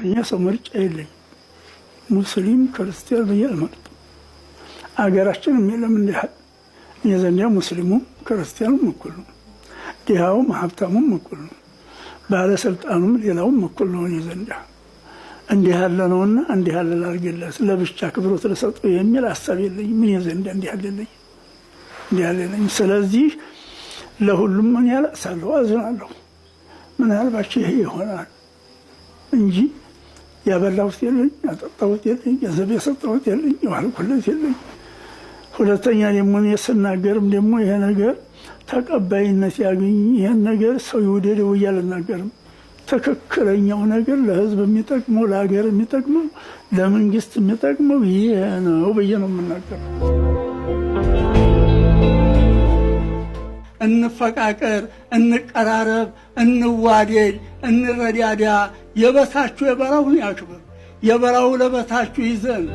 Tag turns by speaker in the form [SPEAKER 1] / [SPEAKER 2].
[SPEAKER 1] እኛ ሰው ምርጫ የለኝ ሙስሊም ክርስቲያን በየልማት አገራችንም የለም እንዲህ የዘንያ ሙስሊሙም ክርስቲያኑም እኩል ነው። ዲሃውም ሀብታሙም እኩል ነው። ባለስልጣኑም ሌላውም እኩል ነው። የዘንያ እንዲህ ያለ ነውና እንዲህ ያለ ላርገለት ለብቻ ክብሮት ለሰጠው የሚል ሐሳብ የለኝ። ምን የዘንያ እንዲህ ያለኝ ስለዚህ ለሁሉም ምን ያለሳለሁ አዝናለሁ። ምን ያልባች ይሄ ይሆናል እንጂ ያበላሁት የለኝ፣ ያጠጣሁት የለኝ፣ ገንዘብ የሰጠሁት የለኝ፣ የዋልኩለት የለኝ። ሁለተኛ ደግሞ የስናገርም ደግሞ ይሄ ነገር ተቀባይነት ያገኝ ይሄን ነገር ሰው ይወደደው እያልናገርም ትክክለኛው ነገር ለህዝብ የሚጠቅመው ለሀገር የሚጠቅመው ለመንግስት የሚጠቅመው ይሄ ነው ብዬ ነው የምናገረው። እንፈቃቀር፣ እንቀራረብ፣ እንዋደድ፣ እንረዳዳ። የበታችሁ የበራውን ያክብር፣ የበራው ለበታችሁ ይዘን